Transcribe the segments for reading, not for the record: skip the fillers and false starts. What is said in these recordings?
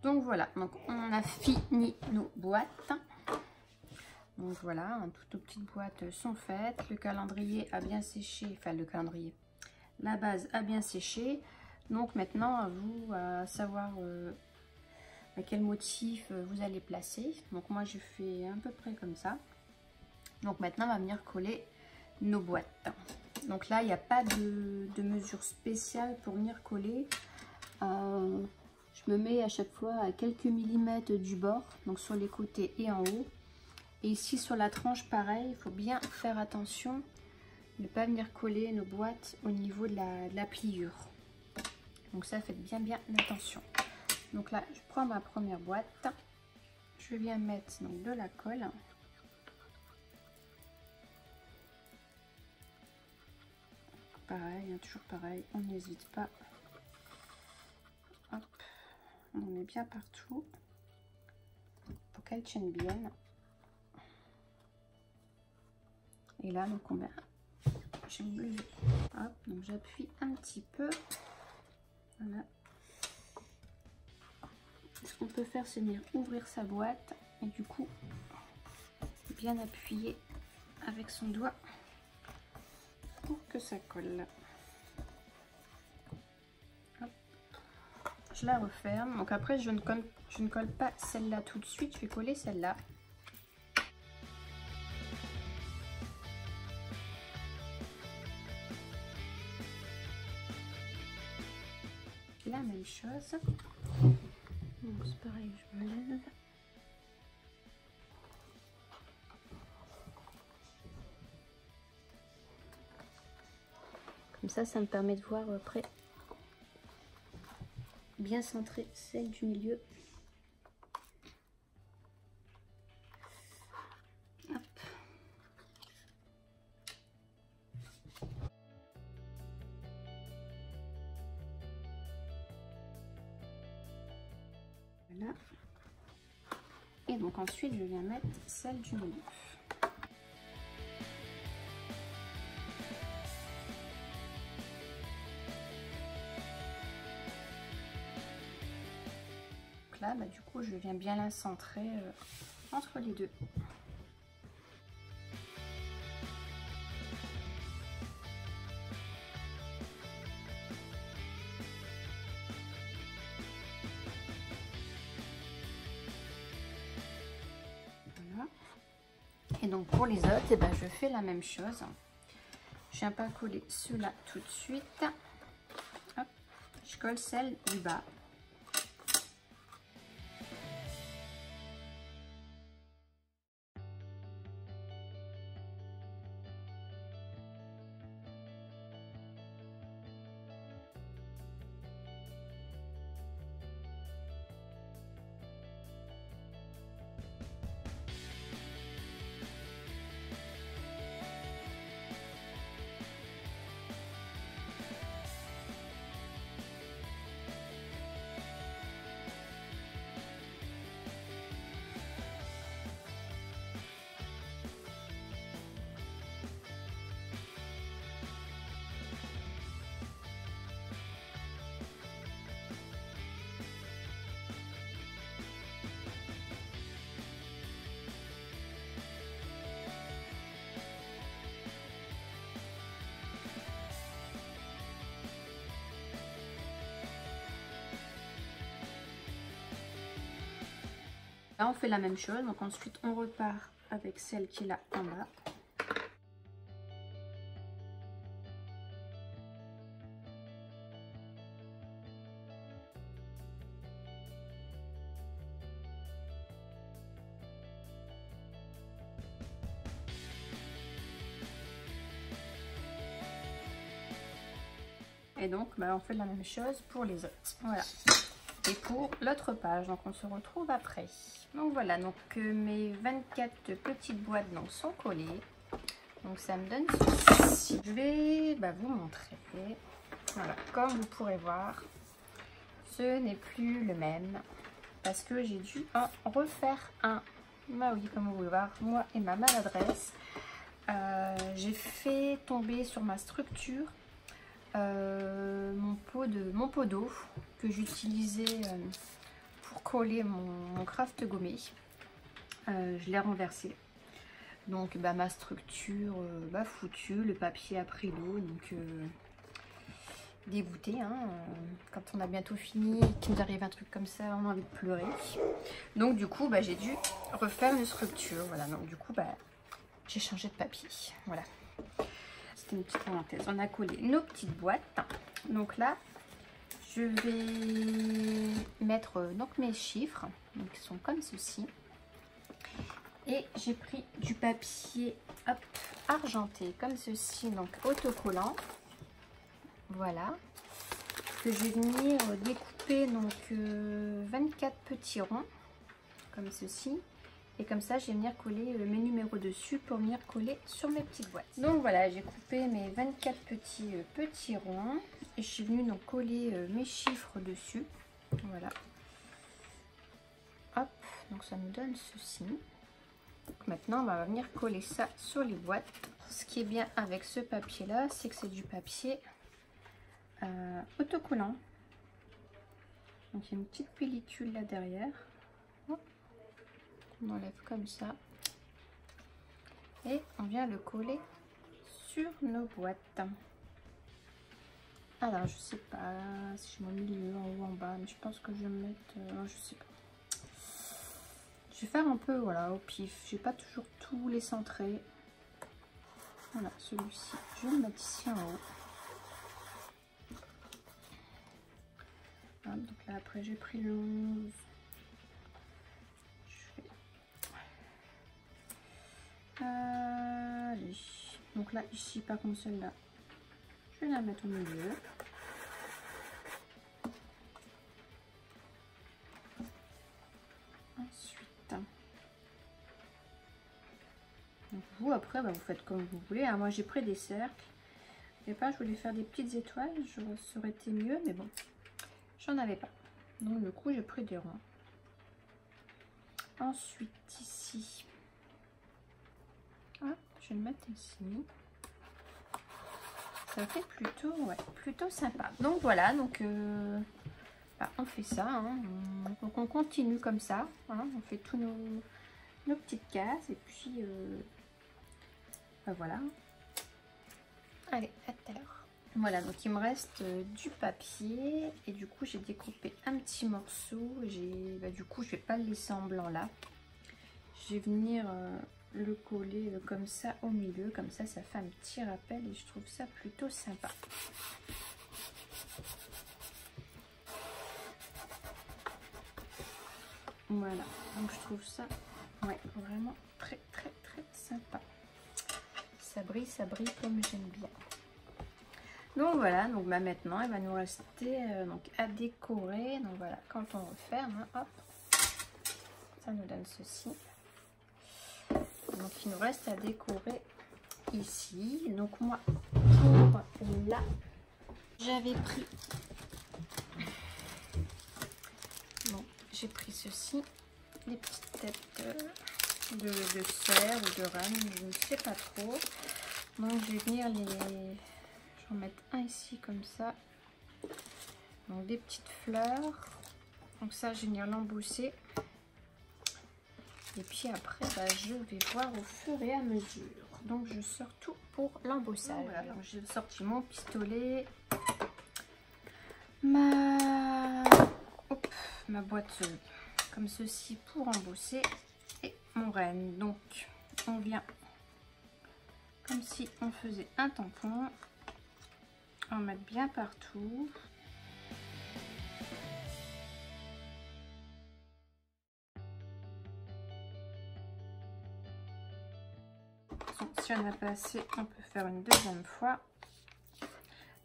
Donc voilà, donc on a fini nos boîtes. Donc voilà, toutes nos petites boîtes sont faites. Le calendrier a bien séché, enfin le calendrier, la base a bien séché. Donc maintenant, à vous à savoir quel motif vous allez placer. Donc moi, je fais à peu près comme ça. Donc maintenant, on va venir coller nos boîtes. Donc là, il n'y a pas de mesure spéciale pour venir coller. Je me mets à chaque fois à quelques millimètres du bord, donc sur les côtés et en haut. Et ici sur la tranche, pareil, il faut bien faire attention de ne pas venir coller nos boîtes au niveau de la pliure. Donc ça, faites bien attention. Donc là, je prends ma première boîte. Je viens mettre donc de la colle. Pareil, hein, toujours pareil, on n'hésite pas. Hop, on en met bien partout pour qu'elle tienne bien. Et là, donc on va, je vais me lever. Hop, donc j'appuie un petit peu. Voilà. Ce qu'on peut faire, c'est venir ouvrir sa boîte et du coup bien appuyer avec son doigt pour que ça colle. Hop. Je la referme. Donc après, je ne colle pas celle-là tout de suite. Je vais coller celle-là. La même chose. C'est pareil, je me lève. Comme ça me permet de voir après bien centrer celle du milieu. Hop. Voilà. Et donc ensuite je viens mettre celle du milieu. Donc là, du coup, je viens bien la centrer entre les deux. Voilà. Et donc pour les autres, je fais la même chose. Je viens pas coller ceux-là tout de suite. Hop, je colle celle du bas. Là, on fait la même chose. Donc ensuite, on repart avec celle qui est là en bas. Et donc, on fait la même chose pour les autres. Voilà. Et pour l'autre page, donc on se retrouve après. Donc voilà, donc mes 24 petites boîtes sont collées. Donc ça me donne ceci. Je vais vous montrer. Voilà, comme vous pourrez voir, ce n'est plus le même parce que j'ai dû en refaire un. Bah oui, comme vous pouvez voir, moi et ma maladresse, j'ai fait tomber sur ma structure mon pot d'eau que j'utilisais pour pour coller mon craft gommé. Je l'ai renversé. Donc ma structure foutue, le papier a pris l'eau, donc dégoûté, hein. Quand on a bientôt fini et qu'il nous arrive un truc comme ça, on a envie de pleurer. Donc du coup j'ai dû refaire une structure, voilà. Donc du coup j'ai changé de papier, voilà. C'était une petite parenthèse. On a collé nos petites boîtes. Donc là je vais mettre donc mes chiffres, donc ils sont comme ceci. Et j'ai pris du papier argenté comme ceci, donc autocollant. Voilà. Que je vais venir découper donc 24 petits ronds comme ceci. Et comme ça, je vais venir coller mes numéros dessus pour venir coller sur mes petites boîtes. Donc voilà, j'ai coupé mes 24 petits ronds. Et je suis venue donc coller mes chiffres dessus. Voilà. Hop, donc ça nous donne ceci. Donc maintenant, on va venir coller ça sur les boîtes. Ce qui est bien avec ce papier-là, c'est que c'est du papier autocollant. Donc il y a une petite pellicule là derrière. Hop. On enlève comme ça. Et on vient le coller sur nos boîtes. Alors, je sais pas si je mets au milieu, en haut, en bas, mais je pense que je vais me mettre... je sais pas. Je vais faire un peu, voilà, au pif. Je vais pas toujours tous les centrer. Voilà, celui-ci, je vais le mettre ici en haut. Voilà, donc là, après, j'ai pris le 11. Je fais... allez. Donc là, ici, par contre, celle-là, je vais la mettre au milieu. Ensuite, donc vous, après, vous faites comme vous voulez. Hein. Moi, j'ai pris des cercles. Et pas, je voulais faire des petites étoiles. Ça aurait été mieux, mais bon, j'en avais pas. Donc, du coup, j'ai pris des ronds. Ensuite, ici, hop, je vais le mettre ici. Ça fait plutôt sympa. Donc voilà, donc on fait ça, hein. Donc on continue comme ça, hein. On fait tous nos petites cases et puis voilà. Allez, à tout à l'heure. Voilà, donc il me reste du papier et du coup j'ai découpé un petit morceau. Du coup je vais pas le laisser en blanc là. Je vais venir le coller comme ça au milieu, comme ça ça fait un petit rappel et je trouve ça plutôt sympa. Voilà, donc je trouve ça vraiment très sympa. Ça brille comme j'aime bien. Donc voilà, donc maintenant il va nous rester donc à décorer. Donc voilà, quand on referme, hop, ça nous donne ceci. Donc il nous reste à décorer ici. Donc moi pour là, j'avais pris, bon, j'ai pris ceci, des petites têtes de cerf ou de renne, je ne sais pas trop. Donc je vais venir je vais en mettre un ici comme ça. Donc des petites fleurs. Donc ça je vais venir l'embosser. Et puis après je vais voir au fur et à mesure. Donc je sors tout pour l'embossage. Voilà, donc j'ai sorti mon pistolet, ma boîte comme ceci pour embosser et mon renne. Donc on vient comme si on faisait un tampon, en mettre bien partout. Si on n'a pas assez, on peut faire une deuxième fois.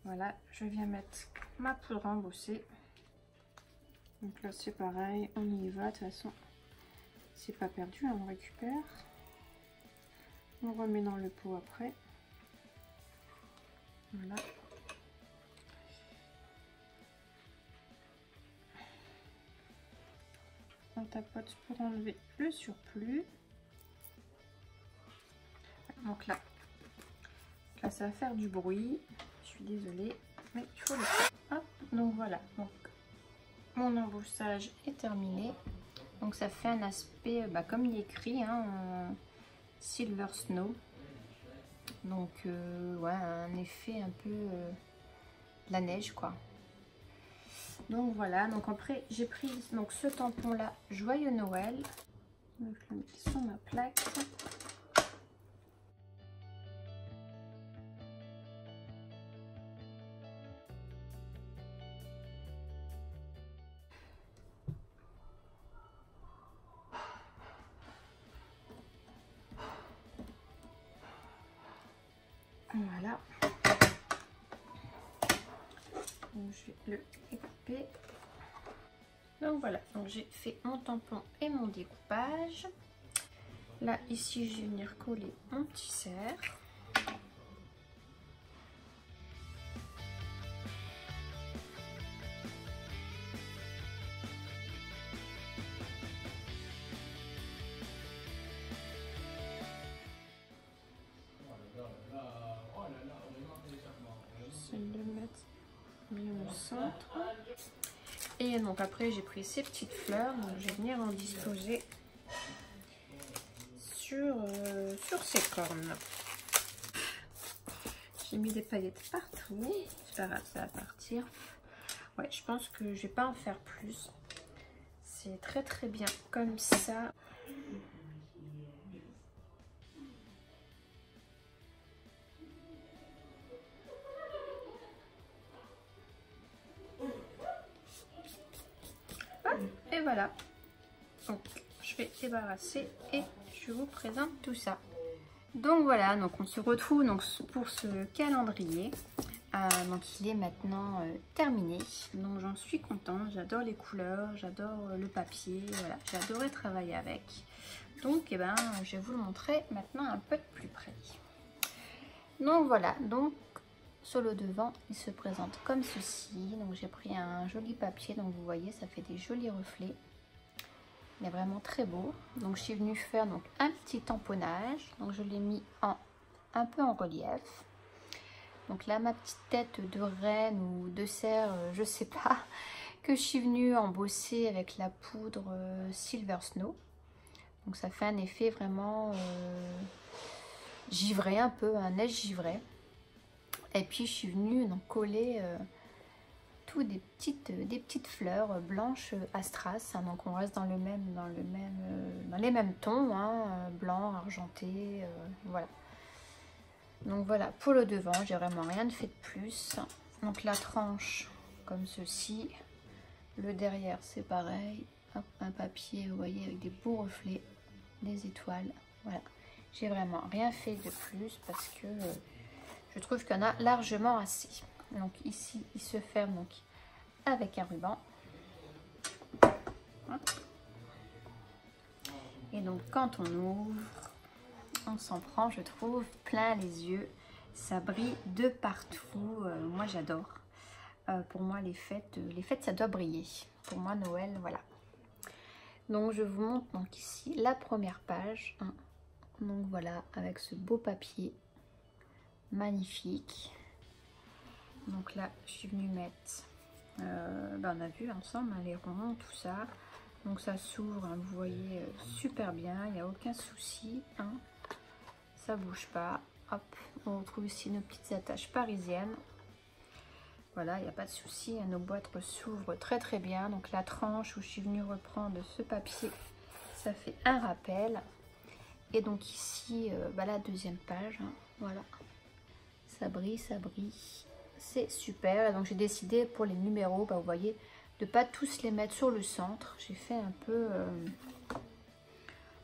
Voilà, je viens mettre ma poudre embossée. Donc là c'est pareil, on y va, de toute façon c'est pas perdu, on récupère. On remet dans le pot après. Voilà. On tapote pour enlever le surplus. Donc là ça va faire du bruit. Je suis désolée, mais il faut le faire. Hop, donc voilà. Donc mon embossage est terminé. Donc ça fait un aspect, comme il est écrit, hein, Silver Snow. Donc ouais, un effet un peu de la neige quoi. Donc voilà, donc après j'ai pris donc ce tampon là, Joyeux Noël. Donc je le mets sur ma plaque. Voilà. Donc, je vais le découper. Donc voilà, donc j'ai fait mon tampon et mon découpage. Là, ici, je vais venir coller mon petit cerf. J'essaie de le mettre bien au centre. Et donc après, j'ai pris ces petites fleurs. Donc je vais venir en disposer sur ces cornes. J'ai mis des paillettes partout. C'est pas grave, ça va partir. Ouais, je pense que je vais pas en faire plus. C'est très très bien comme ça. Et voilà. Donc je vais débarrasser et je vous présente tout ça. Donc voilà, donc on se retrouve donc pour ce calendrier. Donc il est maintenant terminé. Donc j'en suis contente, j'adore les couleurs, j'adore le papier, voilà, j'adorais travailler avec. Donc je vais vous le montrer maintenant un peu de plus près. Donc voilà, donc sur le devant il se présente comme ceci. Donc j'ai pris un joli papier, donc vous voyez ça fait des jolis reflets. Mais vraiment très beau. Donc je suis venue faire donc un petit tamponnage. Donc je l'ai mis un peu en relief. Donc là ma petite tête de reine ou de cerf, je sais pas, que je suis venue embosser avec la poudre Silver Snow. Donc ça fait un effet vraiment givré, un peu un neige givré. Et puis je suis venue donc coller des petites fleurs blanches astras, hein, donc on reste dans les mêmes tons, hein, blanc, argenté, voilà. Donc voilà, pour le devant, j'ai vraiment rien de fait de plus. Donc la tranche comme ceci, le derrière c'est pareil, hop, un papier, vous voyez, avec des beaux reflets, des étoiles, voilà. J'ai vraiment rien fait de plus parce que je trouve qu'il y en a largement assez. Donc ici, il se ferme donc avec un ruban. Et donc quand on ouvre, on s'en prend, je trouve, plein les yeux. Ça brille de partout. Moi j'adore. Pour moi les fêtes ça doit briller. Pour moi Noël, voilà. Donc je vous montre donc ici la première page. Hein. Donc voilà, avec ce beau papier magnifique. Donc là je suis venue mettre, on a vu ensemble hein, les ronds, tout ça. Donc ça s'ouvre, hein, vous voyez, super bien, il n'y a aucun souci, hein. Ça bouge pas. Hop, on retrouve ici nos petites attaches parisiennes. Voilà, il n'y a pas de souci, hein, nos boîtes s'ouvrent très très bien. Donc la tranche où je suis venue reprendre ce papier, ça fait un rappel. Et donc ici, la deuxième page, hein, voilà, ça brille, c'est super. Et donc j'ai décidé pour les numéros, vous voyez, de pas tous les mettre sur le centre. J'ai fait un peu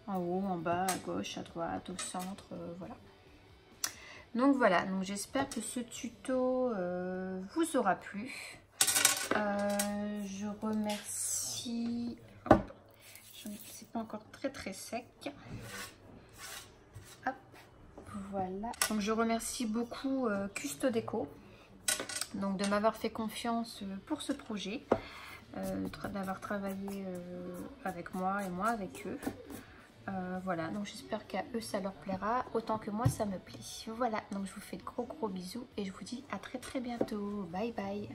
en haut, en bas, à gauche, à droite, au centre, voilà. Donc voilà, donc j'espère que ce tuto vous aura plu. Je remercie, c'est pas encore très très sec. Hop, voilà. Donc je remercie beaucoup Custo Déco, donc de m'avoir fait confiance pour ce projet, d'avoir travaillé avec moi et moi avec eux. Voilà, donc j'espère qu'à eux ça leur plaira autant que moi ça me plaît. Voilà, donc je vous fais de gros bisous et je vous dis à très bientôt. Bye bye.